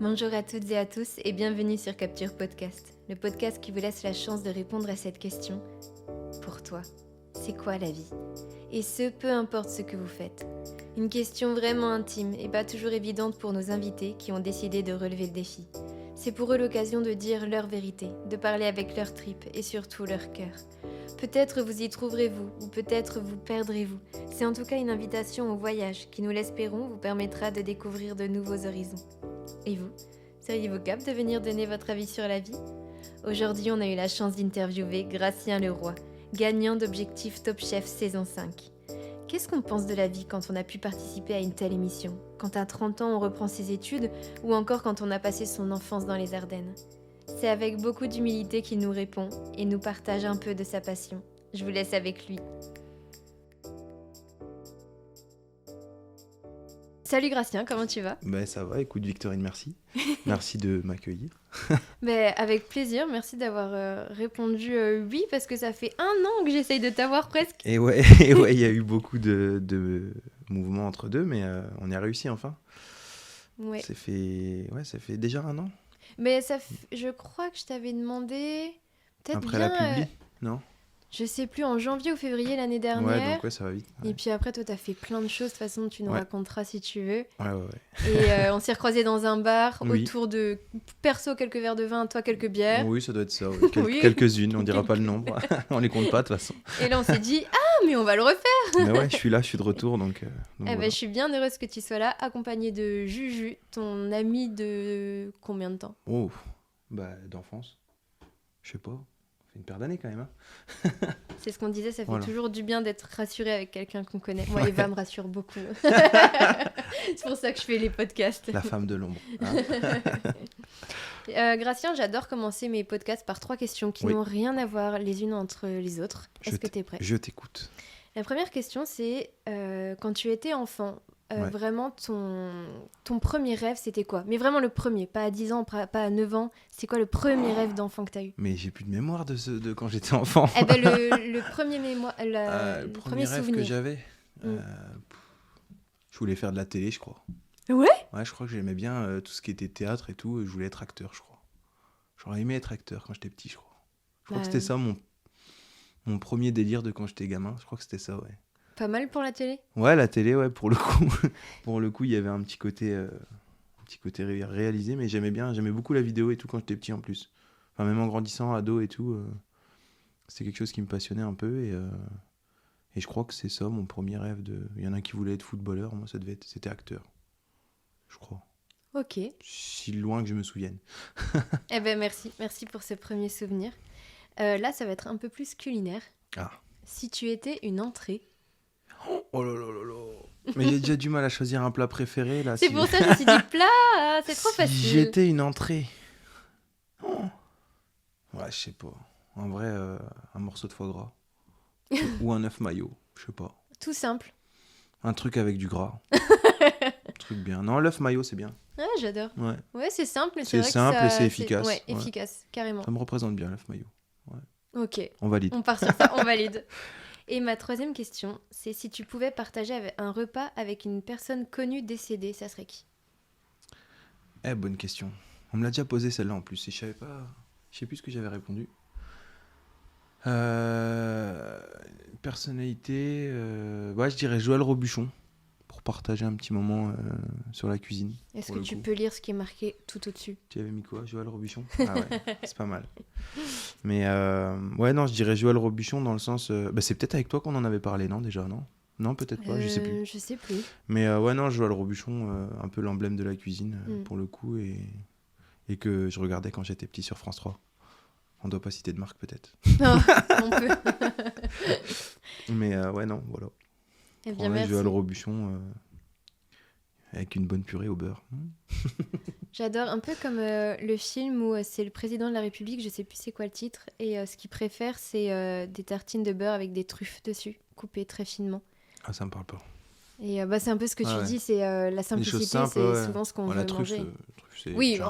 Bonjour à toutes et à tous et bienvenue sur Capture Podcast, le podcast qui vous laisse la chance de répondre à cette question. Pour toi, c'est quoi la vie ? Et ce, peu importe ce que vous faites. Une question vraiment intime et pas toujours évidente pour nos invités qui ont décidé de relever le défi. C'est pour eux l'occasion de dire leur vérité, de parler avec leurs tripes et surtout leur cœur. Peut-être vous y trouverez-vous ou peut-être vous perdrez-vous. C'est en tout cas une invitation au voyage qui, nous l'espérons, vous permettra de découvrir de nouveaux horizons. Et vous, seriez-vous capable de venir donner votre avis sur la vie ? Aujourd'hui, on a eu la chance d'interviewer Gracien Leroy, gagnant d'Objectif Top Chef saison 5. Qu'est-ce qu'on pense de la vie quand on a pu participer à une telle émission ? Quand à 30 ans on reprend ses études ou encore quand on a passé son enfance dans les Ardennes ? C'est avec beaucoup d'humilité qu'il nous répond et nous partage un peu de sa passion. Je vous laisse avec lui. Salut Gracien, comment tu vas ? Ça va, écoute Victorine, merci. Merci de m'accueillir. Avec plaisir, merci d'avoir répondu oui, parce que ça fait 1 an que j'essaye de t'avoir presque. Et ouais, il y a eu beaucoup de mouvements entre deux, mais on y a réussi enfin. Ouais. Ça fait déjà 1 an. Mais je crois que je t'avais demandé peut-être Après bien, la publi, non ? je sais plus, en janvier ou février l'année dernière. Ouais, donc ça va vite. Ouais. Et puis après, toi, t'as fait plein de choses. De toute façon, tu nous raconteras si tu veux. Ouais. Et on s'est recroisés dans un bar, Oui. autour de perso quelques verres de vin, toi quelques bières. Oui, ça doit être ça. Ouais. Oui. Quelques-unes, on dira pas le nombre. On les compte pas de toute façon. Et là, on s'est dit, mais on va le refaire. Mais ouais, je suis là, je suis de retour, donc voilà. Je suis bien heureuse que tu sois là, accompagnée de Juju, ton ami de combien de temps ? Oh, d'enfance. Je sais pas. Ça fait une paire d'années quand même. Hein. C'est ce qu'on disait, ça fait Voilà. toujours du bien d'être rassuré avec quelqu'un qu'on connaît. Moi, Eva me rassure beaucoup. C'est pour ça que je fais les podcasts. La femme de l'ombre. Hein. Gracien, j'adore commencer mes podcasts par 3 questions qui n'ont rien à voir les unes entre les autres. Est-ce que tu es prêt ? Je t'écoute. La première question, c'est quand tu étais enfant, vraiment ton premier rêve, c'était quoi ? Mais vraiment le premier, pas à 10 ans, pas à 9 ans. C'est quoi le premier rêve d'enfant que tu as eu ? Mais j'ai plus de mémoire de quand j'étais enfant. Le premier le premier rêve souvenir que j'avais, je voulais faire de la télé, je crois. Ouais, je crois que j'aimais bien tout ce qui était théâtre et tout. Je voulais être acteur, je crois. J'aurais aimé être acteur quand j'étais petit, je crois. Je crois que c'était ça mon premier délire de quand j'étais gamin. Je crois que c'était ça, ouais. Pas mal pour la télé ? Ouais, la télé, ouais, pour le coup. Pour le coup, il y avait un petit côté réalisé, mais j'aimais beaucoup la vidéo et tout quand j'étais petit en plus. Enfin, même en grandissant, ado et tout, c'était quelque chose qui me passionnait un peu et je crois que c'est ça mon premier rêve. Il y en a qui voulaient être footballeur, moi c'était acteur, je crois. Ok. Si loin que je me souvienne. Merci pour ce premier souvenir. Là, ça va être un peu plus culinaire. Ah. Si tu étais une entrée... Oh là là là là. Mais j'ai déjà du mal à choisir un plat préféré là. C'est pour ça que je me suis dit plat, c'est trop facile. Si j'étais une entrée. Ouais, je sais pas. En vrai, un morceau de foie gras. Ou un œuf mayo, je sais pas. Tout simple. Un truc avec du gras. Un truc bien. Non, l'œuf mayo, c'est bien. Ah, j'adore. Ouais, c'est simple, mais c'est vrai simple que ça, et c'est efficace. Ouais, efficace, carrément. Ça me représente bien, l'œuf mayo. Ouais. Ok. On valide. On part sur ça, on valide. Et ma troisième question, c'est si tu pouvais partager un repas avec une personne connue décédée, ça serait qui ? Bonne question. On me l'a déjà posé celle-là en plus et je sais plus ce que j'avais répondu. Personnalité, je dirais Joël Robuchon pour partager un petit moment sur la cuisine. Est-ce que tu peux lire ce qui est marqué tout au-dessus ? Tu avais mis quoi, Joël Robuchon ? Ah ouais, c'est pas mal. Mais non, je dirais Joël Robuchon dans le sens... c'est peut-être avec toi qu'on en avait parlé, non, déjà, non ? Non, peut-être pas, je sais plus. Je sais plus. Mais non, Joël Robuchon, un peu l'emblème de la cuisine, pour le coup, et que je regardais quand j'étais petit sur France 3. On doit pas citer de marque, peut-être. Non, on peut. Mais non, voilà. Eh bien, merci. Joël Robuchon avec une bonne purée au beurre. J'adore, un peu comme le film où c'est le président de la République, je sais plus c'est quoi le titre, et ce qu'il préfère, c'est des tartines de beurre avec des truffes dessus, coupées très finement. Ah, ça me parle pas. Et c'est un peu ce que tu dis, c'est la simplicité, simples, c'est souvent ce qu'on veut la truffe, manger. c'est Oui,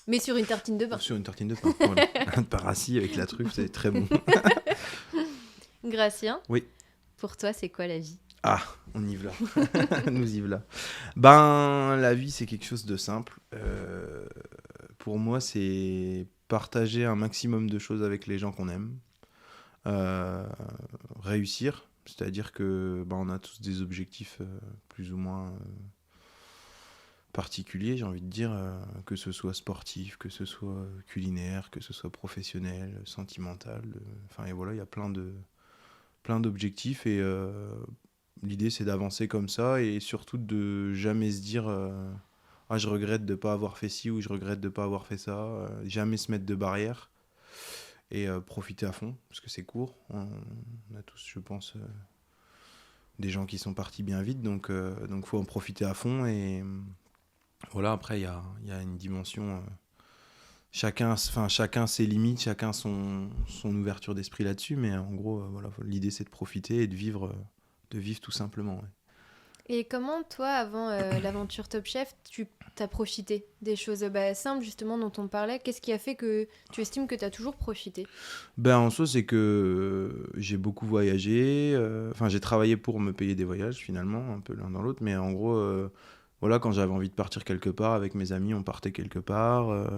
mais sur une tartine de pain. Sur une tartine de pain, voilà. Un pain rassis avec la truffe, c'est très bon. Gracien, oui. Pour toi, c'est quoi la vie ? Ah, on y va. Nous y voilà. Ben, la vie, c'est quelque chose de simple. Pour moi, c'est partager un maximum de choses avec les gens qu'on aime. Réussir, c'est-à-dire que ben, on a tous des objectifs plus ou moins particulier, j'ai envie de dire, que ce soit sportif, que ce soit culinaire, que ce soit professionnel, sentimental. Enfin, et voilà, il y a plein d'objectifs et l'idée c'est d'avancer comme ça et surtout de jamais se dire ah, je regrette de ne pas avoir fait ci ou je regrette de ne pas avoir fait ça. Jamais se mettre de barrières et profiter à fond parce que c'est court. On a tous, je pense, des gens qui sont partis bien vite donc faut en profiter à fond et voilà, après, il y a une dimension. Chacun ses limites, chacun son ouverture d'esprit là-dessus, mais en gros, voilà, l'idée c'est de profiter et de vivre tout simplement. Ouais. Et comment, toi, avant l'aventure Top Chef, tu t'as profité des choses simples, justement, dont on parlait? Qu'est-ce qui a fait que tu estimes que tu as toujours profité? Ben, en soi, c'est que j'ai beaucoup voyagé. Enfin, j'ai travaillé pour me payer des voyages, finalement, un peu l'un dans l'autre, mais en gros, voilà, quand j'avais envie de partir quelque part avec mes amis, on partait quelque part.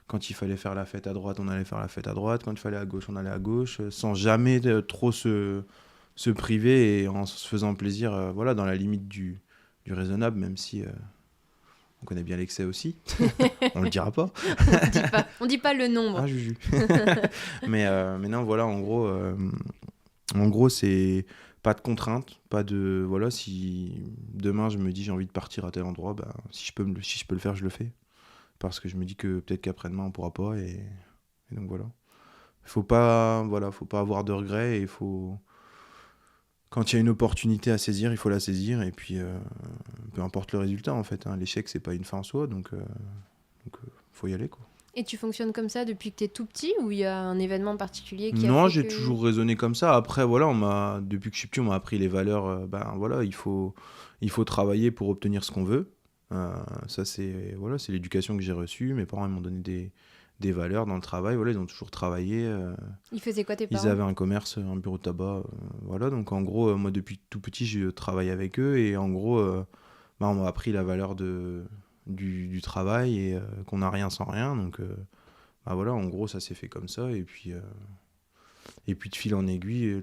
Quand il fallait faire la fête à droite, on allait faire la fête à droite. Quand il fallait à gauche, on allait à gauche, sans jamais trop se priver et en se faisant plaisir, voilà, dans la limite du raisonnable, même si on connaît bien l'excès aussi. On le dira pas. On dit pas le nombre. Ah, Juju. mais non, voilà, en gros, c'est pas de contraintes, pas de voilà, si demain je me dis j'ai envie de partir à tel endroit, ben, si je peux le faire, je le fais. Parce que je me dis que peut-être qu'après-demain on pourra pas et donc voilà. Faut pas avoir de regrets et quand il y a une opportunité à saisir, il faut la saisir et puis peu importe le résultat en fait, hein. L'échec c'est pas une fin en soi donc faut y aller quoi. Et tu fonctionnes comme ça depuis que tu es tout petit ou il y a un événement particulier qui a Non, fait j'ai que... toujours raisonné comme ça. Après, voilà, depuis que je suis petit, on m'a appris les valeurs. Ben voilà, il faut travailler pour obtenir ce qu'on veut. Ça, c'est l'éducation que j'ai reçue. Mes parents ils m'ont donné des valeurs dans le travail. Voilà, ils ont toujours travaillé. Ils faisaient quoi tes Ils parents? avaient un commerce, un bureau de tabac. Voilà, donc en gros, moi depuis tout petit, je travaille avec eux et en gros, ben, on m'a appris la valeur du travail et qu'on n'a rien sans rien. Donc bah voilà, en gros, ça s'est fait comme ça. Et puis de fil en aiguille,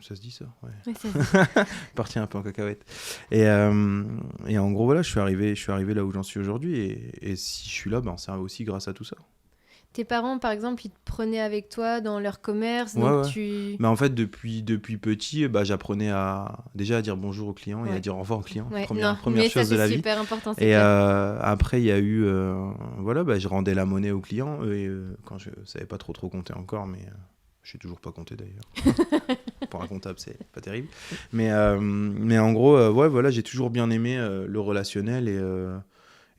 ça se dit ça, ouais. Ouais, ça se dit. Parti un peu en cacahuète. Et en gros, voilà, je suis arrivé là où j'en suis aujourd'hui. Et si je suis là, ben, c'est aussi grâce à tout ça. Tes parents, par exemple, ils te prenaient avec toi dans leur commerce, Ouais, donc ouais. tu... Mais en fait, depuis petit, bah, j'apprenais déjà à dire bonjour aux clients et à Ouais. dire au revoir aux clients. Ouais, Première mais chose ça, de la c'est vie. super important, c'est Et clair. après, il y a eu... voilà, bah, je rendais la monnaie aux clients. Et quand je savais pas trop compter encore, mais je sais toujours pas compter d'ailleurs. Pour un comptable, c'est pas terrible. Mais en gros, ouais, voilà, j'ai toujours bien aimé le relationnel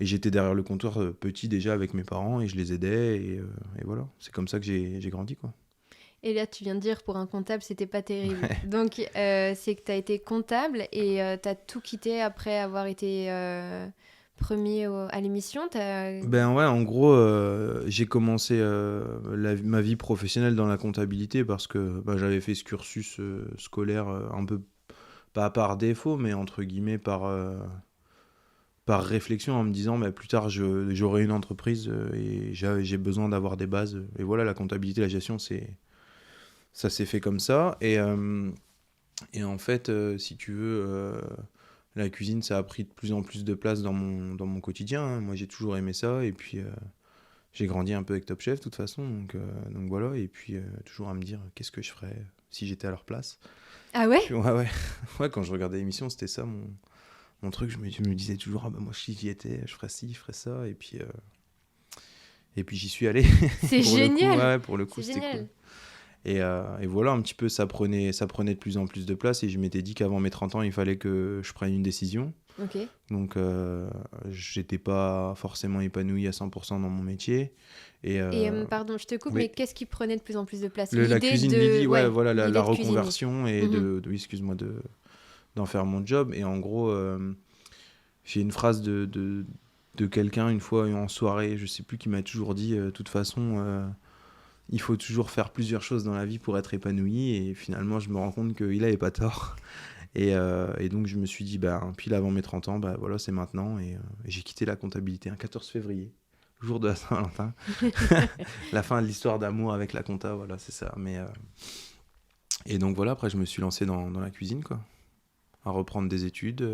et j'étais derrière le comptoir petit déjà avec mes parents et je les aidais et voilà. C'est comme ça que j'ai grandi, quoi. Et là, tu viens de dire, pour un comptable, c'était pas terrible. Ouais. Donc, c'est que tu as été comptable et tu as tout quitté après avoir été premier à l'émission. Ben ouais, en gros, j'ai commencé ma vie professionnelle dans la comptabilité parce que bah, j'avais fait ce cursus scolaire un peu, pas par défaut, mais entre guillemets par réflexion en me disant bah, plus tard j'aurai une entreprise et j'ai besoin d'avoir des bases. Et voilà, la comptabilité, la gestion, ça s'est fait comme ça. Et en fait, si tu veux, la cuisine, ça a pris de plus en plus de place dans mon quotidien, hein. Moi, j'ai toujours aimé ça. Et puis, j'ai grandi un peu avec Top Chef, de toute façon. Donc voilà. Et puis, toujours à me dire, qu'est-ce que je ferais si j'étais à leur place. Ah ouais? Puis, ouais. Ouais, quand je regardais l'émission, c'était ça mon truc. Je me disais toujours, ah bah moi, si j'y étais, je ferais ci, je ferais ça. Et puis j'y suis allé. C'est génial! Pour le coup, C'est c'était génial! cool. Et voilà, un petit peu, ça prenait de plus en plus de place. Et je m'étais dit qu'avant mes 30 ans, il fallait que je prenne une décision. Ok. Donc, j'étais pas forcément épanoui à 100% dans mon métier. Et Pardon, je te coupe, oui. mais qu'est-ce qui prenait de plus en plus de place? La cuisine Lily, ouais, voilà, l'idée la de cuisiner. reconversion et Mhm. oui, excuse-moi, d'en faire mon job. Et en gros, j'ai une phrase de quelqu'un une fois en soirée, je sais plus, qui m'a toujours dit, de toute façon, il faut toujours faire plusieurs choses dans la vie pour être épanoui. Et finalement, je me rends compte qu'il avait pas tort. Et donc, je me suis dit, pile avant mes 30 ans, voilà, c'est maintenant. Et j'ai quitté la comptabilité un 14 février, jour de la Saint-Valentin. La fin de l'histoire d'amour avec la compta, voilà, c'est ça. Et donc, voilà, après, je me suis lancé dans la cuisine, quoi. À reprendre des études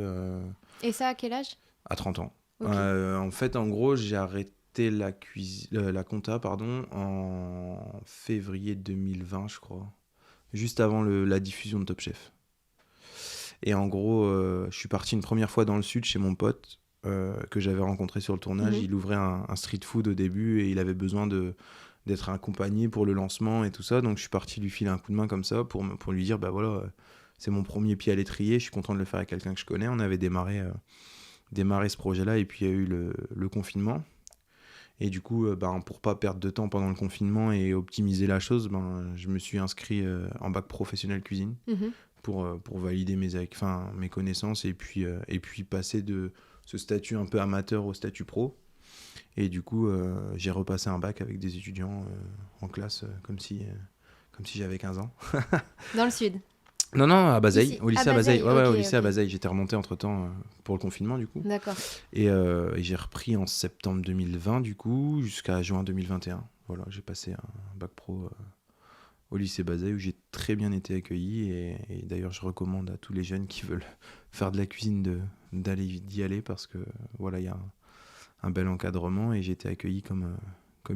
Et ça, à quel âge? à 30 ans. Ok. En fait, en gros, j'ai arrêté la compta en février 2020, je crois. Juste avant la diffusion de Top Chef. Et en gros, je suis parti une première fois dans le sud chez mon pote que j'avais rencontré sur le tournage. Mhm. Il ouvrait un street food au début et il avait besoin d'être accompagné pour le lancement et tout ça. Donc je suis parti lui filer un coup de main comme ça pour lui dire, voilà, c'est mon premier pied à l'étrier, je suis content de le faire avec quelqu'un que je connais. On avait démarré ce projet-là et puis il y a eu le confinement. Et du coup, pour pas perdre de temps pendant le confinement et optimiser la chose, je me suis inscrit en bac professionnel cuisine Mhm. pour valider mes connaissances et puis passer de ce statut un peu amateur au statut pro. Et du coup, j'ai repassé un bac avec des étudiants en classe comme si j'avais 15 ans. Dans le sud. Non, à Bazeille, Ici. au lycée À à Bazeille. Bazeille, Ouais, ok, au lycée à ok. Bazeille. J'étais remonté entre-temps pour le confinement, du coup. D'accord. Et j'ai repris en septembre 2020, du coup, jusqu'à juin 2021. Voilà, j'ai passé un bac pro au lycée Bazeille où j'ai très bien été accueilli. Et d'ailleurs, je recommande à tous les jeunes qui veulent faire de la cuisine d'y aller parce que voilà, il y a un bel encadrement et j'ai été accueilli comme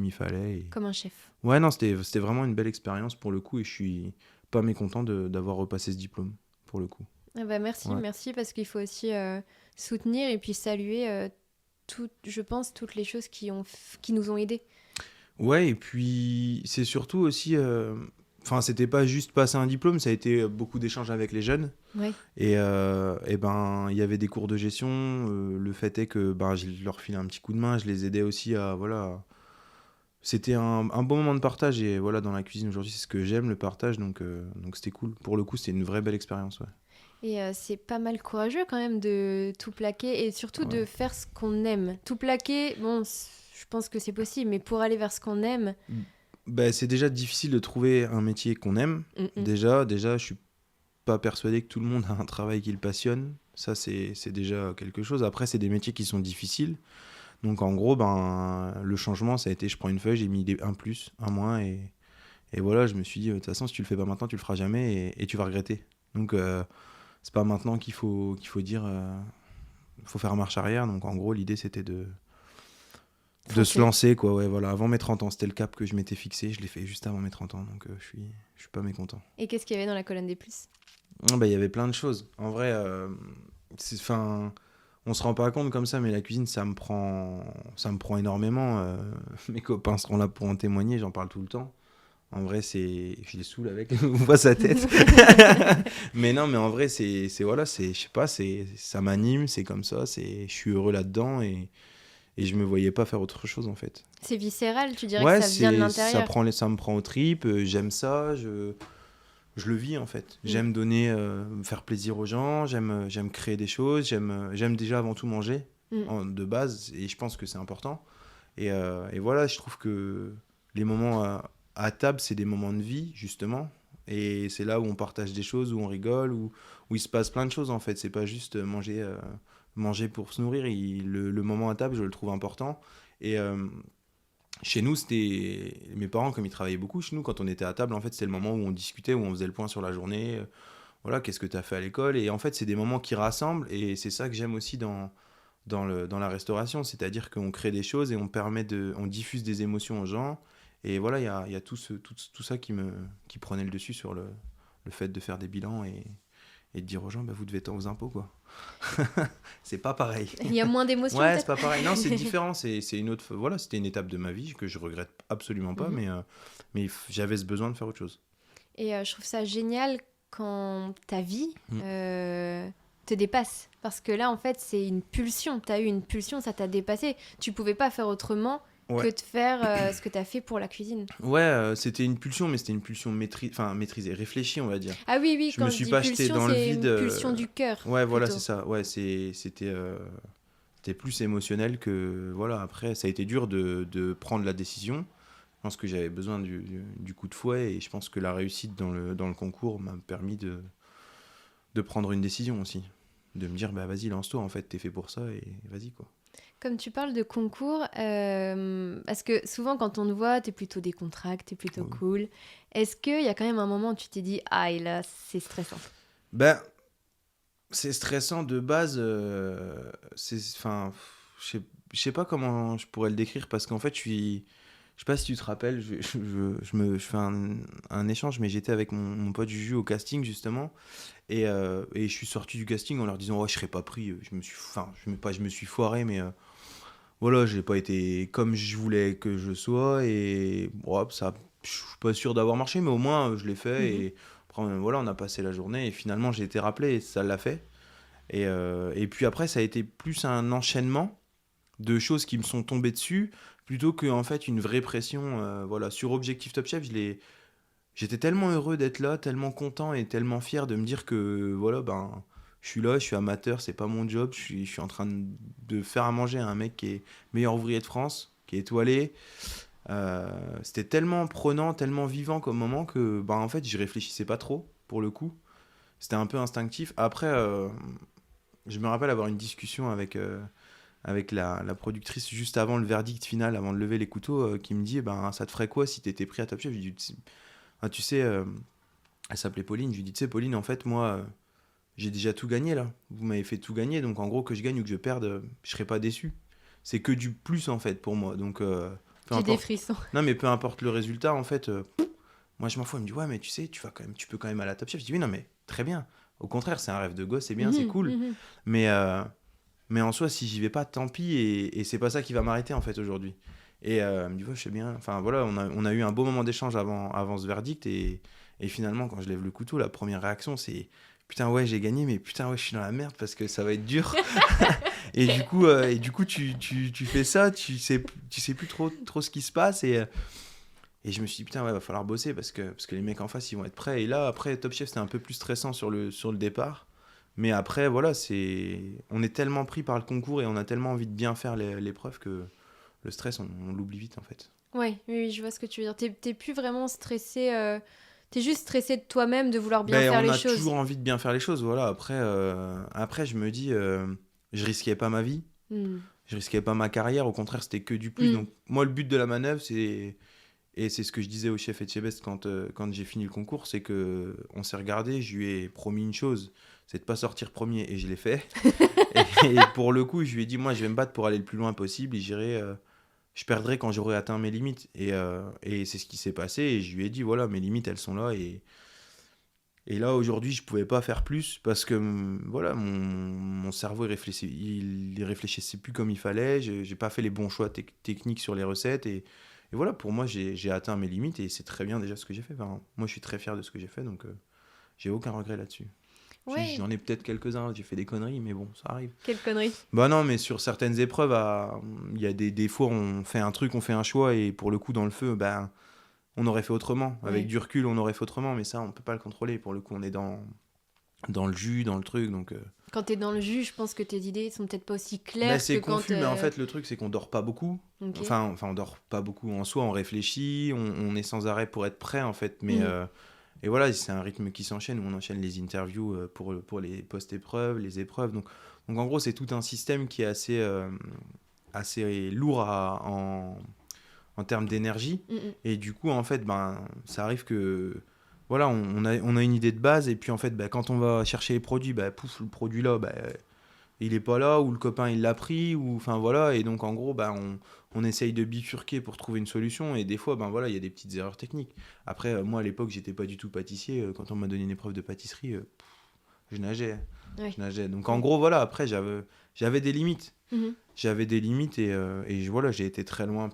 il fallait. Comme un chef. Ouais, non, c'était vraiment une belle expérience pour le coup et je suis pas mécontent d'avoir repassé ce diplôme pour le coup. Ah bah merci, Ouais. merci parce qu'il faut aussi soutenir et puis saluer, je pense, toutes les choses qui nous ont aidés. Ouais, et puis c'est surtout aussi. Enfin, c'était pas juste passer un diplôme, ça a été beaucoup d'échanges avec les jeunes. Ouais. Et il y avait des cours de gestion. Le fait est que je leur filais un petit coup de main, je les aidais aussi à. Voilà. C'était un bon moment de partage. Et voilà, dans la cuisine aujourd'hui, c'est ce que j'aime, le partage. Donc c'était cool. Pour le coup, c'était une vraie belle expérience. Ouais. Et c'est pas mal courageux quand même de tout plaquer et surtout de Ouais. faire ce qu'on aime. Tout plaquer, bon, je pense que c'est possible, mais pour aller vers ce qu'on aime. C'est déjà difficile de trouver un métier qu'on aime. Mm-mm. Déjà, je suis pas persuadé que tout le monde a un travail qui le passionne. Ça, c'est déjà quelque chose. Après, c'est des métiers qui sont difficiles. Donc, en gros, le changement, ça a été, je prends une feuille, j'ai mis un plus, un moins, et voilà, je me suis dit, de toute façon, si tu le fais pas maintenant, tu le feras jamais, et tu vas regretter. Donc, c'est pas maintenant qu'il faut dire, faut faire marche arrière. Donc, en gros, l'idée, c'était de se Foncer. lancer, quoi. Ouais, voilà, avant mes 30 ans, c'était le cap que je m'étais fixé. Je l'ai fait juste avant mes 30 ans, donc je suis pas mécontent. Et qu'est-ce qu'il y avait dans la colonne des plus? Il y avait plein de choses. En vrai, on se rend pas compte comme ça, mais la cuisine, ça me prend énormément. Mes copains seront là pour en témoigner, j'en parle tout le temps. En vrai, je les saoule avec, on voit sa tête. Mais non, mais en vrai, voilà, je sais pas, ça m'anime, c'est comme ça, je suis heureux là-dedans et je me voyais pas faire autre chose en fait. C'est viscéral, tu dirais Ouais, que ça vient de ça l'intérieur. me prend aux tripes, j'aime ça, je le vis en fait. J'aime donner, faire plaisir aux gens, j'aime créer des choses, j'aime déjà avant tout manger de base et je pense que c'est important. Et voilà, je trouve que les moments à table, c'est des moments de vie justement. Et c'est là où on partage des choses, où on rigole, où il se passe plein de choses en fait. C'est pas juste manger pour se nourrir. Le moment à table, je le trouve important. Et chez nous, c'était mes parents, comme ils travaillaient beaucoup, chez nous, quand on était à table, en fait, c'était le moment où on discutait, où on faisait le point sur la journée. Voilà, qu'est-ce que tu as fait à l'école? Et en fait, c'est des moments qui rassemblent, et c'est ça que j'aime aussi dans la restauration, c'est-à-dire qu'on crée des choses et on diffuse des émotions aux gens. Et voilà, il y a tout ça qui prenait le dessus sur le fait de faire des bilans et de dire aux gens, vous devez tant aux impôts, quoi. C'est pas pareil. Il y a moins d'émotions Ouais, c'est peut-être. pas pareil. Non, c'est différent. C'est une autre. Voilà, c'était une étape de ma vie que je regrette absolument pas, mais j'avais ce besoin de faire autre chose. Et je trouve ça génial quand ta vie te dépasse. Parce que là, en fait, c'est une pulsion. Tu as eu une pulsion, ça t'a dépassé. Tu pouvais pas faire autrement que de faire ce que tu as fait pour la cuisine. Ouais, c'était une pulsion, mais c'était une pulsion maîtrisée, réfléchie, on va dire. Ah oui, oui, Je quand me je suis dis pas jeté pulsion, dans le c'est vide. une pulsion du cœur. Ouais, voilà, plutôt. c'est ça. Ouais, c'était plus émotionnel que. Voilà, après, ça a été dur de prendre la décision. Je pense que j'avais besoin du coup de fouet et je pense que la réussite dans le concours m'a permis de prendre une décision aussi. De me dire, bah vas-y, lance-toi, en fait, t'es fait pour ça et vas-y, quoi. Comme tu parles de concours, parce que souvent quand on te voit, t'es plutôt décontracté, t'es plutôt Oui. cool. Est-ce qu'il y a quand même un moment où tu t'es dit, ah, et là, c'est stressant? Ben, c'est stressant de base. Enfin, je sais pas comment je pourrais le décrire parce qu'en fait, je sais pas si tu te rappelles, je fais un échange, mais j'étais avec mon pote Juju au casting justement, et je suis sorti du casting en leur disant, ouais, je serais pas pris. Je me suis foiré, mais voilà, j'ai pas été comme je voulais que je sois, et bon, ça, je suis pas sûr d'avoir marché, mais au moins je l'ai fait, Mhm. et après, voilà, on a passé la journée, et finalement j'ai été rappelé, et ça l'a fait. Et puis après, ça a été plus un enchaînement de choses qui me sont tombées dessus, plutôt que en fait une vraie pression. Voilà, sur Objectif Top Chef, j'étais tellement heureux d'être là, tellement content et tellement fier de me dire que voilà, ben, je suis là, je suis amateur, c'est pas mon job, je suis en train de faire à manger à un mec qui est meilleur ouvrier de France, qui est étoilé. C'était tellement prenant, tellement vivant comme moment que ben, en fait, j'y réfléchissais pas trop, pour le coup. C'était un peu instinctif. Après, je me rappelle avoir une discussion avec la productrice juste avant le verdict final, avant de lever les couteaux, qui me dit, eh ben, ça te ferait quoi si t'étais pris à Top Chef? Je lui dis, ah, tu sais, elle s'appelait Pauline, je lui dis, tu sais, Pauline, en fait, moi, j'ai déjà tout gagné là. Vous m'avez fait tout gagner, donc en gros, que je gagne ou que je perde, je serai pas déçu. C'est que du plus, en fait, pour moi. Donc, peu J'ai des importe. frissons. Non, mais peu importe le résultat, en fait, moi, je m'en fous. Elle me dit, ouais, mais tu sais, tu peux quand même aller à Top Chef. Je dis, oui, non, mais très bien. Au contraire, c'est un rêve de gosse, c'est bien, c'est Mhm, cool. mhm. Mais, euh, mais en soi, si j'y vais pas, tant pis. Et c'est pas ça qui va m'arrêter, en fait, aujourd'hui. Et elle me dit, ouais, je sais bien. Enfin, voilà, on a eu un beau moment d'échange avant ce verdict. Et finalement, quand je lève le couteau, la première réaction, c'est, putain, ouais, j'ai gagné, mais putain, ouais, je suis dans la merde parce que ça va être dur. Et du coup tu fais ça, tu sais plus trop ce qui se passe. Et je me suis dit, putain, ouais, va falloir bosser parce que les mecs en face, ils vont être prêts. Et là, après, Top Chef, c'était un peu plus stressant sur le départ. Mais après, voilà, on est tellement pris par le concours et on a tellement envie de bien faire l'épreuve que le stress, on l'oublie vite, en fait. Ouais, oui, oui, je vois ce que tu veux dire. T'es plus vraiment stressé, t'es juste stressé de toi-même de vouloir bien Ben, faire on les a choses. toujours envie de bien faire les choses, voilà. Après je me dis, je risquais pas ma vie, Hmm. je risquais pas ma carrière, au contraire, c'était que du plus. Hmm. Donc, moi, le but de la manœuvre, et c'est ce que je disais au chef Etchebest quand j'ai fini le concours, c'est que on s'est regardé, je lui ai promis une chose, c'est de pas sortir premier, et je l'ai fait. Et pour le coup, je lui ai dit, moi, je vais me battre pour aller le plus loin possible, et je perdrai quand j'aurai atteint mes limites. Et c'est ce qui s'est passé, et je lui ai dit, voilà, mes limites, elles sont là, et là, aujourd'hui, je pouvais pas faire plus parce que voilà, mon cerveau il réfléchissait plus comme il fallait. J'ai pas fait les bons choix techniques sur les recettes. Et voilà, pour moi, j'ai atteint mes limites et c'est très bien déjà ce que j'ai fait. Enfin, moi, je suis très fier de ce que j'ai fait, donc j'ai aucun regret là-dessus. Ouais, J'en ai peut-être quelques-uns, j'ai fait des conneries, mais bon, ça arrive. quelle connerie. Bah non, mais sur certaines épreuves, il y a des fois, on fait un truc, on fait un choix, et pour le coup, dans le feu, ben, on aurait fait autrement. Avec Ouais. du recul, on aurait fait autrement, mais ça, on peut pas le contrôler. Pour le coup, on est dans le jus, dans le truc. Donc, Quand t'es dans le jus, je pense que tes idées sont peut-être pas aussi bah, claires que c'est quand... confus, mais en fait, le truc, c'est qu'on dort pas beaucoup. Ok. On dort pas beaucoup en soi, on réfléchit, on est sans arrêt pour être prêt, en fait. Hmm. Et voilà, c'est un rythme qui s'enchaîne, où on enchaîne les interviews pour les post-épreuves, les épreuves. Donc en gros, c'est tout un système qui est assez lourd en termes d'énergie. Hmm, hmm. Et du coup, en fait, ben, ça arrive que voilà, on a une idée de base, et puis en fait, ben, quand on va chercher les produits, ben, pouf, le produit là, ben, il est pas là, ou le copain il l'a pris, ou enfin voilà, et donc en gros, ben, on essaye de bifurquer pour trouver une solution, et des fois, ben voilà, il y a des petites erreurs techniques. Après, moi à l'époque, j'étais pas du tout pâtissier, quand on m'a donné une épreuve de pâtisserie, je nageais, Ouais. je nageais. Donc en Ouais. gros, voilà, après, j'avais des limites. Mhm. J'avais des limites, voilà, j'ai été très loin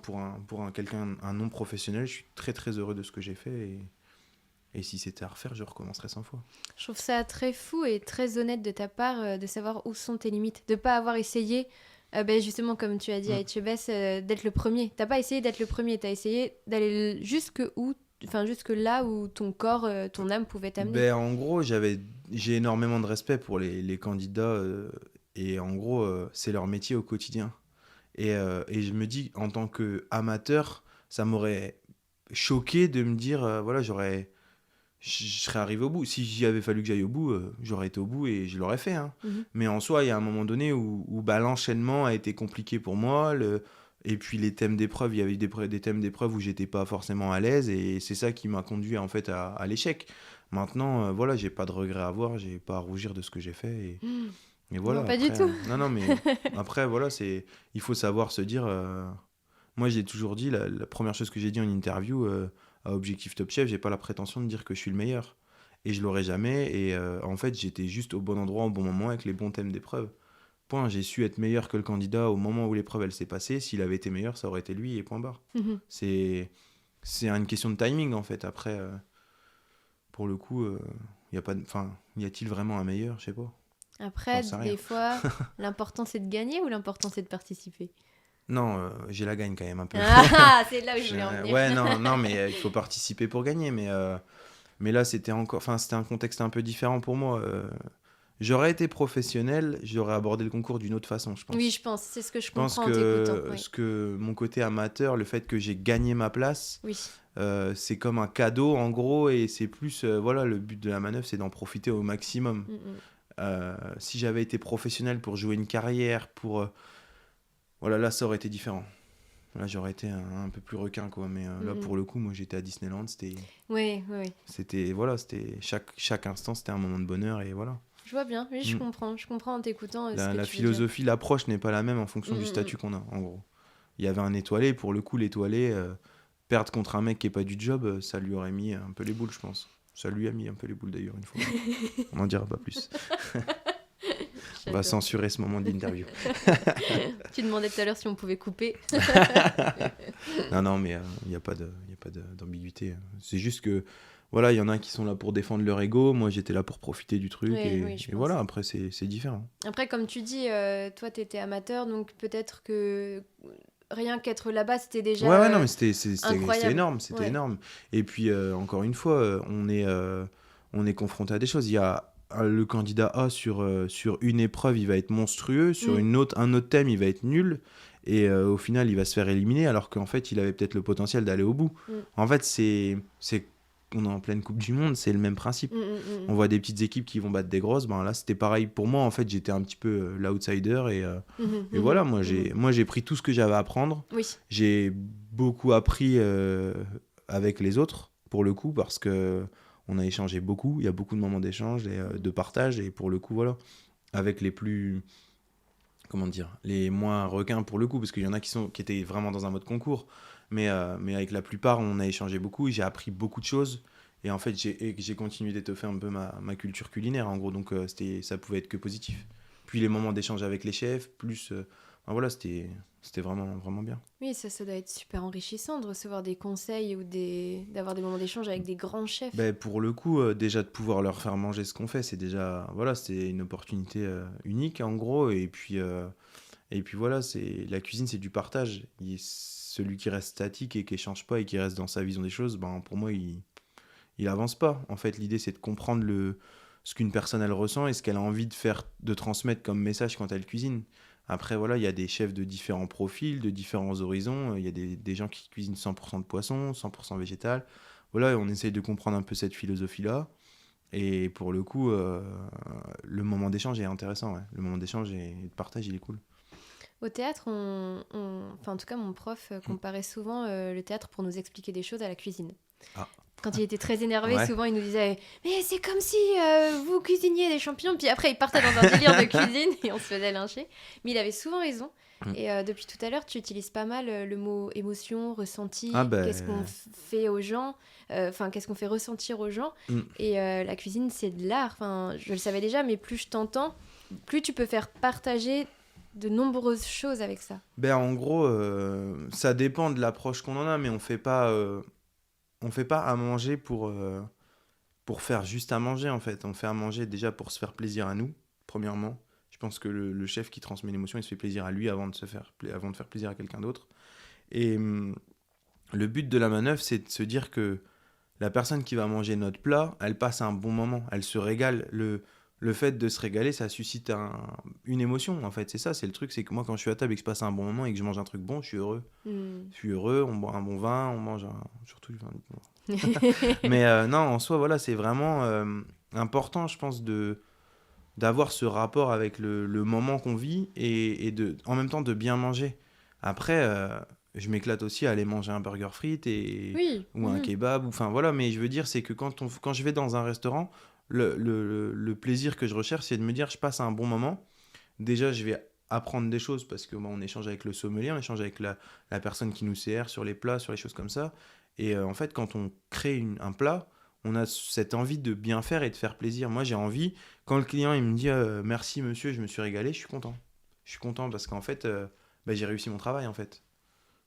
un non professionnel. Je suis très très heureux de ce que j'ai fait, et si c'était à refaire, je recommencerais 100 fois. Je trouve ça très fou et très honnête de ta part de savoir où sont tes limites. De pas avoir essayé, ben justement, comme tu as dit à Mm. Etchebest, d'être le premier. T'as pas essayé d'être le premier, t'as essayé d'aller jusque où, enfin jusque là où ton corps, ton âme pouvait t'amener. Ben, en gros, j'ai énormément de respect pour les candidats, et en gros, c'est leur métier au quotidien. Et je me dis, en tant qu'amateur, ça m'aurait choqué de me dire, voilà, je serais arrivé au bout. Si j'y avait fallu que j'aille au bout, j'aurais été au bout et je l'aurais fait. Hein. Mhm. Mais en soi, il y a un moment donné où l'enchaînement a été compliqué pour moi. Et puis les thèmes d'épreuve, il y avait des thèmes d'épreuve où j'étais pas forcément à l'aise. Et c'est ça qui m'a conduit en fait à l'échec. Maintenant, voilà, j'ai pas de regrets à avoir, j'ai pas à rougir de ce que j'ai fait. Et voilà, Non, pas du après, tout. non, mais après, voilà, il faut savoir se dire. Moi, j'ai toujours dit, la première chose que j'ai dit en interview à Objectif Top Chef, j'ai pas la prétention de dire que je suis le meilleur. Et je l'aurai jamais. Et en fait, j'étais juste au bon endroit, au bon moment, avec les bons thèmes d'épreuve. Point. J'ai su être meilleur que le candidat au moment où l'épreuve elle s'est passée. S'il avait été meilleur, ça aurait été lui et point barre. Mhm. C'est une question de timing en fait. Après, pour le coup, y a pas, y a-t-il vraiment un meilleur? Je sais pas. Après, J'en sais rien. des fois, l'important c'est de gagner ou l'important c'est de participer? Non, j'ai la gagne quand même un peu. Ah, c'est là où je voulais en venir. Ouais, non, mais il faut participer pour gagner. Mais là, c'était un contexte un peu différent pour moi. J'aurais été professionnel, j'aurais abordé le concours d'une autre façon, je pense. Oui, je pense, c'est ce que je Je pense comprends en t'écoutant. que, Oui. mon côté amateur, le fait que j'ai gagné ma place, Oui. c'est comme un cadeau en gros, et c'est plus, voilà, le but de la manœuvre, c'est d'en profiter au maximum. Mm, mm. Si j'avais été professionnel pour jouer une carrière, voilà, là, ça aurait été différent. Là, j'aurais été un peu plus requin, quoi. Mais là, Mhm. pour le coup, moi, j'étais à Disneyland. Oui, oui. Voilà, chaque instant, c'était un moment de bonheur, et voilà. Je vois bien, oui, je Mm. comprends. Je comprends en t'écoutant ce que La tu veux dire. philosophie, l'approche n'est pas la même en fonction du statut qu'on a, en gros. Il y avait un étoilé, pour le coup, l'étoilé, perdre contre un mec qui n'est pas du job, ça lui aurait mis un peu les boules, je pense. Ça lui a mis un peu les boules, d'ailleurs, une fois. On n'en dira pas plus. On va J'adore. censurer ce moment d'interview. Tu demandais tout à l'heure si on pouvait couper. Non, mais il n'y a pas d'ambiguïté. C'est juste que, voilà, il y en a qui sont là pour défendre leur ego. Moi, j'étais là pour profiter du truc. Oui, oui, je et pense. voilà, après, c'est différent. Après, comme tu dis, toi, t'étais amateur, donc peut-être que rien qu'être là-bas, c'était déjà Ouais, non, mais c'était incroyable. énorme. C'était Ouais. énorme. Et puis, encore une fois, on est confronté à des choses. Il y a le candidat A sur une épreuve, il va être monstrueux. Sur un autre thème, il va être nul. Et au final, il va se faire éliminer, alors qu'en fait, il avait peut-être le potentiel d'aller au bout. Mm. En fait, on est en pleine Coupe du Monde, c'est le même principe. On voit des petites équipes qui vont battre des grosses. Ben là, c'était pareil pour moi. En fait, j'étais un petit peu l'outsider. Et voilà, moi, j'ai pris tout ce que j'avais à apprendre. Oui. J'ai beaucoup appris avec les autres, pour le coup, parce que on a échangé beaucoup. Il y a beaucoup de moments d'échange et de partage. Et pour le coup, voilà, avec les plus... Comment dire, les moins requins pour le coup, parce qu'il y en a qui étaient vraiment dans un mode concours, mais avec la plupart on a échangé beaucoup, j'ai appris beaucoup de choses, et en fait j'ai continué d'étoffer un peu ma culture culinaire en gros, donc ça pouvait être que positif. Puis les moments d'échange avec les chefs, plus voilà, c'était vraiment, vraiment bien. Oui, ça doit être super enrichissant de recevoir des conseils ou d'avoir des moments d'échange avec des grands chefs. Ben, pour le coup, déjà de pouvoir leur faire manger ce qu'on fait, c'est déjà, voilà, c'est une opportunité unique en gros, et puis voilà, la cuisine, c'est du partage. Celui qui reste statique et qui échange pas et qui reste dans sa vision des choses, ben, pour moi, il avance pas. En fait, l'idée, c'est de comprendre ce qu'une personne, elle ressent et ce qu'elle a envie de transmettre comme message quand elle cuisine. Après, voilà, il y a des chefs de différents profils, de différents horizons. Il y a des gens qui cuisinent 100% de poisson, 100% végétal. Voilà, et on essaye de comprendre un peu cette philosophie-là. Et pour le coup, le moment d'échange est intéressant. Ouais. Le moment d'échange et de partage, il est cool. Au théâtre, enfin, en tout cas, mon prof comparait souvent le théâtre pour nous expliquer des choses à la cuisine. Ah. Quand il était très énervé, Ouais. souvent il nous disait « Mais c'est comme si vous cuisiniez des champignons !» Puis après, il partait dans un délire de cuisine et on se faisait lyncher. Mais il avait souvent raison. Et depuis tout à l'heure, tu utilises pas mal le mot émotion, ressenti, qu'est-ce qu'on fait aux gens, qu'est-ce qu'on fait ressentir aux gens. Et la cuisine, c'est de l'art. Enfin, je le savais déjà, mais plus je t'entends, plus tu peux faire partager de nombreuses choses avec ça. Ben, en gros, ça dépend de l'approche qu'on en a, mais on fait pas à manger pour faire juste à manger, en fait. On fait à manger déjà pour se faire plaisir à nous, premièrement. Je pense que le chef qui transmet l'émotion, il se fait plaisir à lui avant de faire plaisir à quelqu'un d'autre. Et le but de la manœuvre, c'est de se dire que la personne qui va manger notre plat, elle passe un bon moment, elle se régale. Le fait de se régaler, ça suscite une émotion, en fait. C'est ça, c'est le truc, c'est que moi, quand je suis à table et que je passe un bon moment et que je mange un truc bon, je suis heureux. Je suis heureux, on boit un bon vin, on mange surtout du vin. Mais non, en soi, voilà, c'est vraiment important, je pense, d'avoir ce rapport avec le moment qu'on vit et en même temps de bien manger. Après, je m'éclate aussi à aller manger un burger frites Oui. ou un kebab. Enfin voilà, mais je veux dire, c'est que quand je vais dans un restaurant, le plaisir que je recherche, c'est de me dire, je passe un bon moment. Déjà, je vais apprendre des choses parce que on échange avec le sommelier, on échange avec la personne qui nous sert sur les plats, sur les choses comme ça. Et en fait, quand on crée un plat, on a cette envie de bien faire et de faire plaisir. Moi, j'ai envie, quand le client il me dit merci monsieur, je me suis régalé, je suis content. Je suis content parce qu'en fait, j'ai réussi mon travail en fait.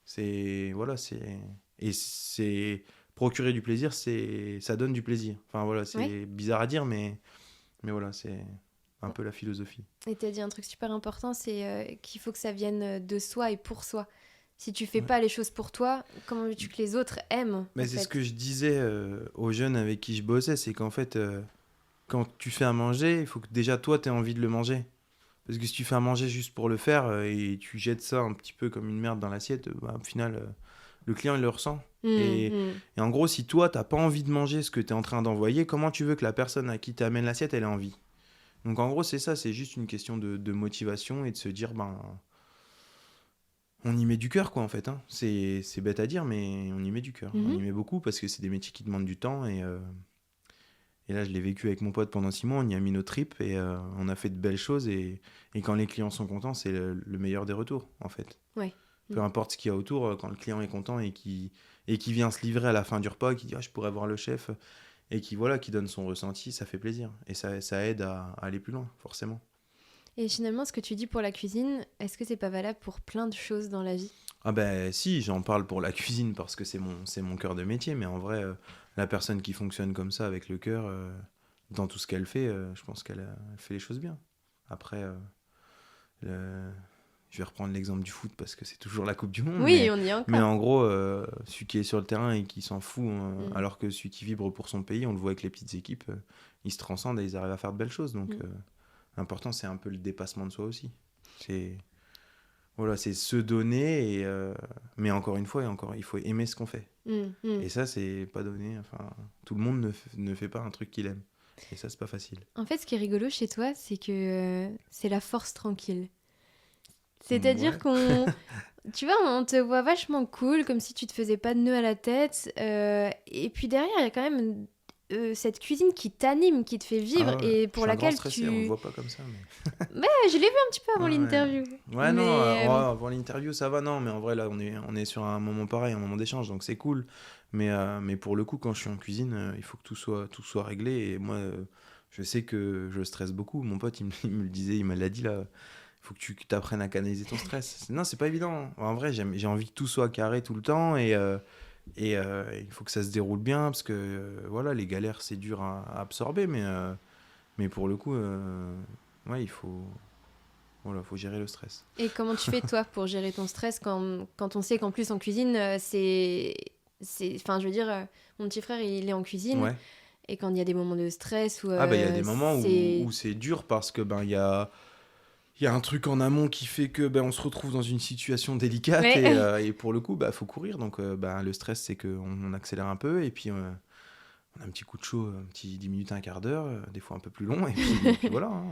C'est voilà, c'est procurer du plaisir, ça donne du plaisir. Enfin voilà, Ouais. c'est bizarre à dire, mais voilà, c'est un peu la philosophie. Et tu as dit un truc super important, c'est qu'il faut que ça vienne de soi et pour soi. Si tu fais Ouais. pas les choses pour toi, comment veux-tu que les autres aiment Mais en c'est ce fait? que je disais aux jeunes avec qui je bossais, c'est qu'en fait, quand tu fais à manger, il faut que déjà toi, tu aies envie de le manger. Parce que si tu fais à manger juste pour le faire et tu jettes ça un petit peu comme une merde dans l'assiette, au final, le client, il le ressent. Et, Mm. et en gros, si toi, t'as pas envie de manger ce que tu es en train d'envoyer, comment tu veux que la personne à qui t'amène l'assiette, elle ait envie? Donc en gros, c'est ça, c'est juste une question de motivation et de se dire, on y met du cœur, quoi, en fait. Hein. C'est bête à dire, mais on y met du cœur. On y Mhm. met beaucoup parce que c'est des métiers qui demandent du temps. Et là, je l'ai vécu avec mon pote pendant 6 mois. On y a mis nos tripes et on a fait de belles choses. Et quand les clients sont contents, c'est le meilleur des retours, en fait. Ouais. Peu importe ce qu'il y a autour, quand le client est content et qui vient se livrer à la fin du repas, qui dit ah, je pourrais voir le chef, et qui donne son ressenti, ça fait plaisir. Et ça aide à aller plus loin, forcément. Et finalement, ce que tu dis pour la cuisine, est-ce que c'est pas valable pour plein de choses dans la vie? Ah ben si, j'en parle pour la cuisine parce que c'est mon cœur de métier, mais en vrai, la personne qui fonctionne comme ça avec le cœur, dans tout ce qu'elle fait, je pense qu'elle fait les choses bien. Après, le- je vais reprendre l'exemple du foot parce que c'est toujours la Coupe du Monde, Oui, mais, on y est mais encore. en gros, celui qui est sur le terrain et qui s'en fout, Mm. alors que celui qui vibre pour son pays, on le voit avec les petites équipes, ils se transcendent et ils arrivent à faire de belles choses. Donc, Mm. l'important, c'est un peu le dépassement de soi aussi. C'est Voilà, c'est se donner, mais encore une fois, il faut aimer ce qu'on fait. Mm. Et ça, c'est pas donné. Enfin, tout le monde ne fait pas un truc qu'il aime. Et ça, c'est pas facile. En fait, ce qui est rigolo chez toi, c'est que c'est la force tranquille. C'est-à-dire Ouais. qu'on, tu vois, on te voit vachement cool, comme si tu te faisais pas de nœud à la tête. Et puis derrière, il y a quand même cette cuisine qui t'anime, qui te fait vivre Ah ouais, et je pour suis un grand laquelle stressé, on le tu... voit pas comme ça. Ouais, je l'ai vu un petit peu avant Ouais, ouais. l'interview. Ouais, non, Mais avant l'interview, ça va, non, mais en vrai, là, on est sur un moment pareil, un moment d'échange, donc c'est cool. Mais pour le coup, quand je suis en cuisine, il faut que tout soit réglé. Et moi, je sais que je stresse beaucoup. Mon pote, il me le disait, il me l'a dit là, il faut que tu apprennes à canaliser ton stress. Non, c'est pas évident. En vrai, j'ai envie que tout soit carré tout le temps et il faut que ça se déroule bien parce que voilà, les galères, c'est dur à absorber, mais pour le coup, ouais, faut gérer le stress. et comment tu fais toi pour gérer ton stress quand on sait qu'en plus en cuisine, enfin, je veux dire, mon petit frère, il est en cuisine Ouais. et quand il y a des moments de stress où Ah bah il y a des moments où, c'est... où c'est dur parce que il y a un truc en amont qui fait que on se retrouve dans une situation délicate et, Ouais. euh, et pour le coup faut courir donc le stress c'est qu'on accélère un peu et puis on a un petit coup de chaud, un petit 10 minutes, un quart d'heure, des fois un peu plus long et puis voilà, hein,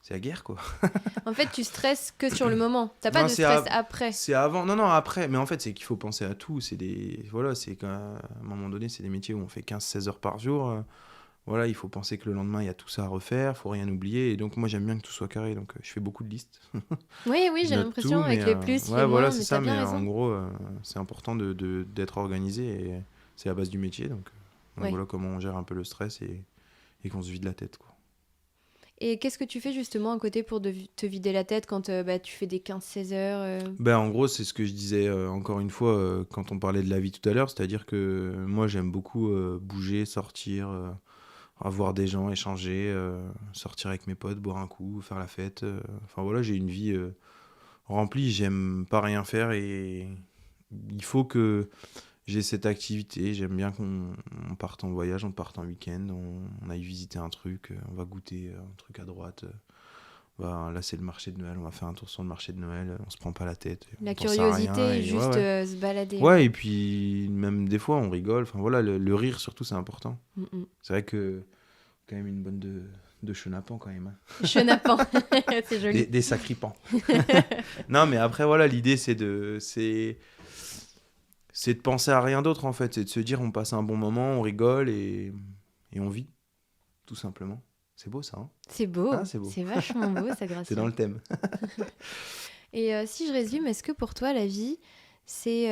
c'est la guerre quoi. En fait, tu stresses que sur le moment. T'as pas Non, de stress après. c'est avant. Non, non, après. Mais en fait, c'est qu'il faut penser à tout. Voilà, c'est qu'à un moment donné, c'est des métiers où on fait 15-16 heures par jour. Voilà, il faut penser que le lendemain, il y a tout ça à refaire. Faut rien oublier. Et donc, moi, j'aime bien que tout soit carré. Donc, je fais beaucoup de listes. Oui, oui, Je j'ai note l'impression tout. Mais avec les plus, les ouais, voilà, moins, c'est mais ça. t'as bien Mais en raison. gros, c'est important d'être organisé. Et c'est la base du métier. Donc Ouais. voilà comment on gère un peu le stress et qu'on se vide la tête, quoi. Et qu'est-ce que tu fais justement à côté pour te vider la tête quand tu fais des 15-16 heures En gros, c'est ce que je disais encore une fois quand on parlait de la vie tout à l'heure, c'est-à-dire que moi j'aime beaucoup bouger, sortir, avoir des gens, échanger, sortir avec mes potes, boire un coup, faire la fête. Enfin voilà, j'ai une vie remplie, j'aime pas rien faire et il faut que j'ai cette activité. J'aime bien qu'on parte en voyage, on parte en week-end, on aille visiter un truc, on va goûter un truc à droite. bah, là c'est le marché de Noël, on va faire un tour sur le marché de Noël, on se prend pas la tête. La On pense à rien, curiosité, et juste ouais. se balader. Ouais, et puis même des fois on rigole, enfin voilà, le rire surtout c'est important. Mm. C'est vrai que quand même une bonne de chenapan quand même. Hein. Chenapan, c'est joli. Des sacripants. Non, mais après voilà, l'idée c'est de penser à rien d'autre en fait, c'est de se dire on passe un bon moment, on rigole et on vit, tout simplement. C'est beau ça, hein? C'est beau, Ah, c'est beau. c'est vachement beau, ça, C'est Gratien. dans le thème. Et si je résume, est-ce que pour toi, la vie, c'est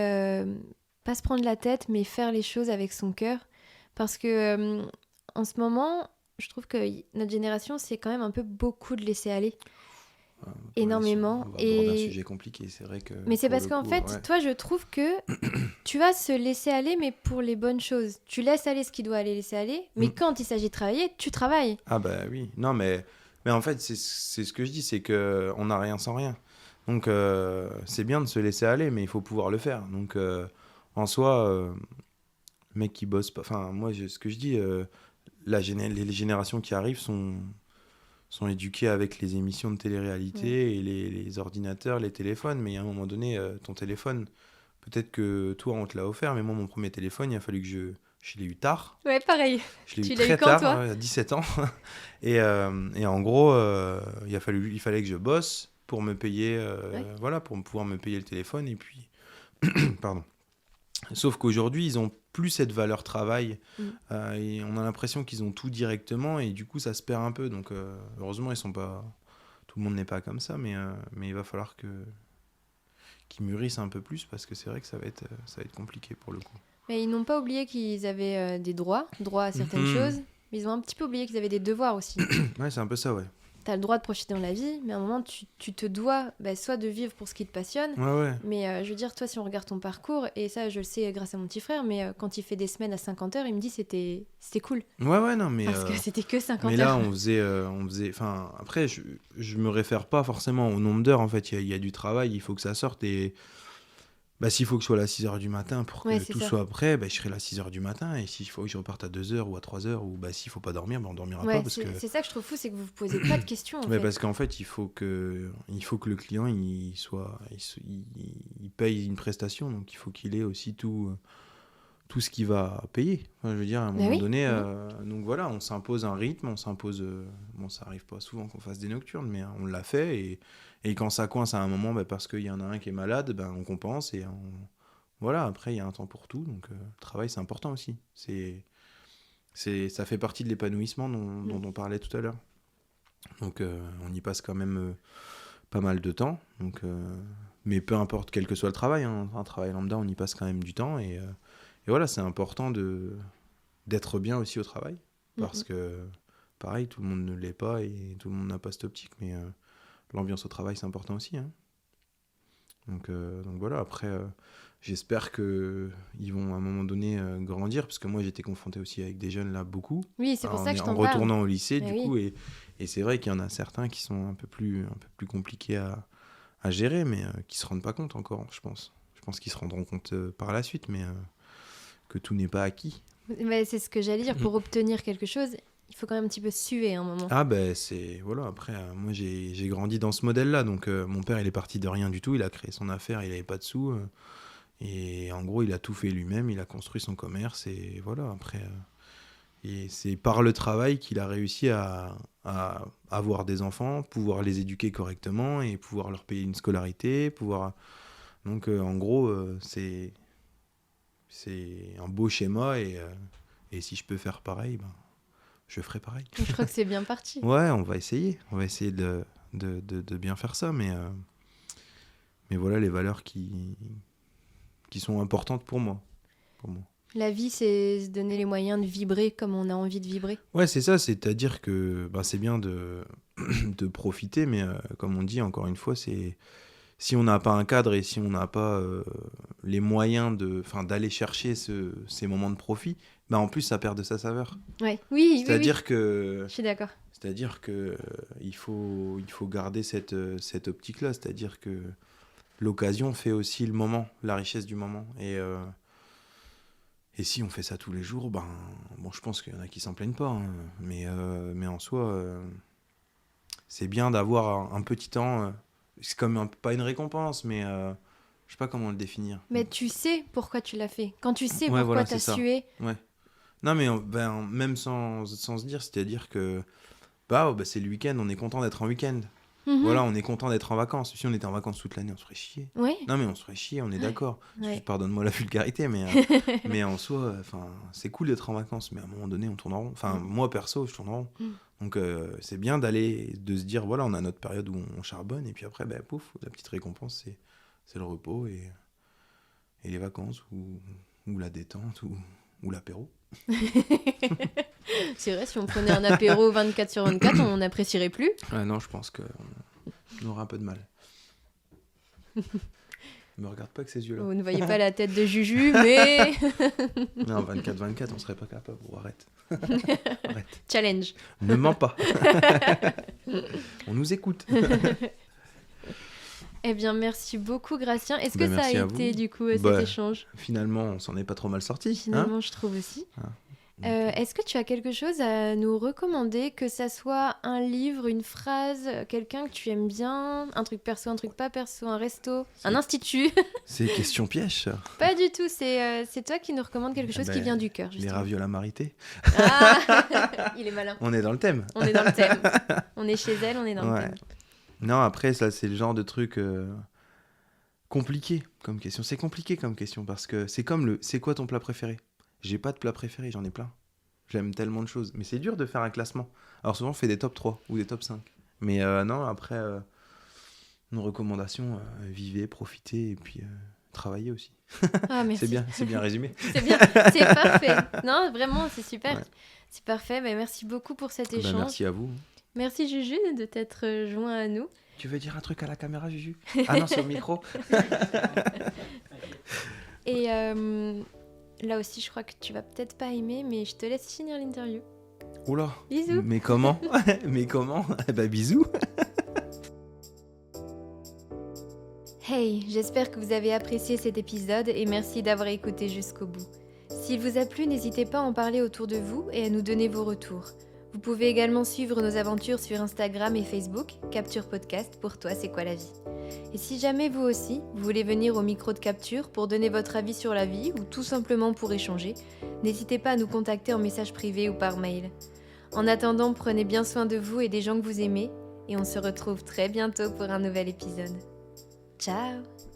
pas se prendre la tête, mais faire les choses avec son cœur? Parce que en ce moment, je trouve que notre génération, c'est quand même un peu beaucoup de laisser aller. Énormément. On va aborder un sujet compliqué, c'est vrai que. Mais c'est pour parce le qu'en coup, fait, ouais. toi, je trouve que tu vas se laisser aller, mais pour les bonnes choses. Tu laisses aller ce qui doit aller laisser aller, mais quand il s'agit de travailler, tu travailles. Ah bah oui, non mais en fait c'est ce que je dis, c'est que on n'a rien sans rien. Donc c'est bien de se laisser aller, mais il faut pouvoir le faire. Donc en soi, le mec qui bosse pas, enfin moi ce que je dis, les générations qui arrivent sont éduquées avec les émissions de télé-réalité et les ordinateurs, les téléphones, mais à un moment donné, ton téléphone, peut-être que toi on te l'a offert, mais moi mon premier téléphone, il a fallu que je l'ai eu tard. Ouais, pareil. Je l'ai eu Tu l'as eu très quand, tard, toi? à 17 ans. Et en gros, il fallait que je bosse pour me payer, voilà, pour pouvoir me payer le téléphone. Et puis, pardon. Sauf qu'aujourd'hui, ils ont plus cette valeur travail. Et on a l'impression qu'ils ont tout directement. Et du coup, ça se perd un peu. Donc, heureusement, ils sont pas. Tout le monde n'est pas comme ça. Mais il va falloir qu'ils mûrissent un peu plus parce que c'est vrai que ça va être compliqué pour le coup. Mais ils n'ont pas oublié qu'ils avaient des droits à certaines choses, mais ils ont un petit peu oublié qu'ils avaient des devoirs aussi. Ouais, c'est un peu ça, ouais. T'as le droit de profiter dans la vie, mais à un moment, tu te dois soit de vivre pour ce qui te passionne, Ouais. mais je veux dire, toi, si on regarde ton parcours, et ça, je le sais grâce à mon petit frère, mais quand il fait des semaines à 50 heures, il me dit c'était cool. Ouais, non, mais. Parce que c'était que 50 Mais heures. là, on faisait. Enfin, après, je me réfère pas forcément au nombre d'heures. En fait, il y a du travail, il faut que ça sorte. Et bah, s'il faut que je sois là à 6h du matin pour que tout soit prêt, bah, je serai là à 6h du matin. Et s'il faut que je reparte à 2h ou à 3h, ou bah, s'il faut pas dormir, bah, on dormira pas. Parce que... C'est ça que je trouve fou, c'est que vous vous posez pas de questions. En fait. Parce qu'en fait, il faut que le client il paye une prestation. Donc, il faut qu'il ait aussi tout ce qu'il va payer. Enfin, je veux dire, à un moment donné, donc voilà, on s'impose un rythme, on s'impose... bon, ça arrive pas souvent qu'on fasse des nocturnes, mais on l'a fait, et quand ça coince à un moment, bah, parce qu'il y en a un qui est malade, bah, on compense, et voilà, après, il y a un temps pour tout, donc le travail, c'est important aussi. Ça fait partie de l'épanouissement dont on parlait tout à l'heure. Donc, on y passe quand même pas mal de temps, donc, mais peu importe quel que soit le travail, hein, un travail lambda, on y passe quand même du temps, et voilà, c'est important d'être bien aussi au travail, parce que, pareil, tout le monde ne l'est pas et tout le monde n'a pas cette optique, mais l'ambiance au travail, c'est important aussi. Hein. Donc voilà, après, j'espère qu'ils vont à un moment donné grandir, parce que moi, j'étais confronté aussi avec des jeunes là, beaucoup. Oui, c'est pour ça que je t'en parle. En retournant au lycée, mais du coup, et c'est vrai qu'il y en a certains qui sont un peu plus compliqués à gérer, mais qui ne se rendent pas compte encore, je pense. Je pense qu'ils se rendront compte par la suite, mais... que tout n'est pas acquis. Mais c'est ce que j'allais dire, pour obtenir quelque chose, il faut quand même un petit peu suer à un moment. Ah ben c'est... Voilà, après, moi j'ai grandi dans ce modèle-là, donc mon père il est parti de rien du tout, il a créé son affaire, il n'avait pas de sous, et en gros il a tout fait lui-même, il a construit son commerce, et voilà, après... et c'est par le travail qu'il a réussi à avoir des enfants, pouvoir les éduquer correctement, et pouvoir leur payer une scolarité, pouvoir... Donc en gros, c'est un beau schéma, et si je peux faire pareil, ben, je ferai pareil. Je crois que c'est bien parti. Ouais, on va essayer de bien faire ça, mais voilà les valeurs qui sont importantes pour moi. La vie, c'est se donner les moyens de vibrer comme on a envie de vibrer. Ouais, c'est ça, c'est-à-dire que c'est bien de profiter, mais comme on dit, encore une fois, c'est... Si on n'a pas un cadre et si on n'a pas les moyens d'aller chercher ces moments de profit, en plus ça perd de sa saveur. Ouais. Oui. Que je suis d'accord. C'est-à-dire que il faut garder cette optique-là, c'est-à-dire que l'occasion fait aussi le moment, la richesse du moment. Et si on fait ça tous les jours, je pense qu'il y en a qui s'en plaignent pas, hein, mais en soi, c'est bien d'avoir un petit temps. C'est comme pas une récompense, mais je sais pas comment le définir. Mais tu sais pourquoi tu l'as fait. Quand tu sais Ouais, pourquoi voilà, t'as c'est ça. sué. Ouais. Non, mais même sans se dire, c'est-à-dire que c'est le week-end, on est content d'être en week-end. Voilà, on est content d'être en vacances. Si on était en vacances toute l'année, on se ferait chier. Ouais. Non, mais on se ferait chier, on est d'accord. Ouais. Pardonne-moi la vulgarité, mais en soi, c'est cool d'être en vacances, mais à un moment donné, on tourne en rond. Moi, perso, je tourne en rond. Donc, c'est bien de se dire, voilà, on a notre période où on charbonne, et puis après, pouf, la petite récompense, c'est le repos et les vacances, ou la détente, ou l'apéro. C'est vrai, si on prenait un apéro 24/24, on n'apprécierait plus. Non, je pense qu'on aura un peu de mal. Ne me regarde pas avec ces yeux-là. Vous ne voyez pas la tête de Juju, mais... Non, 24/24, on serait pas capable. Arrête. Arrête. Challenge. Ne mens pas. On nous écoute. Eh bien, merci beaucoup, Gratien. Est-ce que ça a merci à été, vous. du coup, cet échange? Finalement, on s'en est pas trop mal sorti. Finalement, je trouve aussi. Est-ce que tu as quelque chose à nous recommander, que ça soit un livre, une phrase, quelqu'un que tu aimes bien, un truc perso, un truc pas perso, un resto, un institut? C'est question piège, ça. Pas du tout, c'est toi qui nous recommande quelque chose qui vient du cœur, justement. Les ravioles à marité. Ah, il est malin. On est dans le thème. On est dans le thème. On est chez elle, on est dans le thème. Non, après, ça, c'est le genre de truc compliqué comme question. C'est compliqué comme question parce que c'est comme c'est quoi ton plat préféré? J'ai pas de plat préféré, j'en ai plein. J'aime tellement de choses. Mais c'est dur de faire un classement. Alors souvent, on fait des top 3 ou des top 5. Mais non, après, nos recommandations, vivez, profitez et puis travaillez aussi. Ah, merci. C'est bien résumé. C'est bien, c'est parfait. Non, vraiment, c'est super. Ouais. C'est parfait. Merci beaucoup pour cet échange. Merci à vous. Merci Juju de t'être joint à nous. Tu veux dire un truc à la caméra, Juju? Ah non, c'est au micro. Et là aussi, je crois que tu vas peut-être pas aimer, mais je te laisse finir l'interview. Oula. Bisous. Mais comment? Mais comment? Bisous. Hey, j'espère que vous avez apprécié cet épisode et merci d'avoir écouté jusqu'au bout. S'il vous a plu, n'hésitez pas à en parler autour de vous et à nous donner vos retours. Vous pouvez également suivre nos aventures sur Instagram et Facebook, Capture Podcast, pour toi c'est quoi la vie. Et si jamais vous aussi, vous voulez venir au micro de Capture pour donner votre avis sur la vie ou tout simplement pour échanger, n'hésitez pas à nous contacter en message privé ou par mail. En attendant, prenez bien soin de vous et des gens que vous aimez et on se retrouve très bientôt pour un nouvel épisode. Ciao!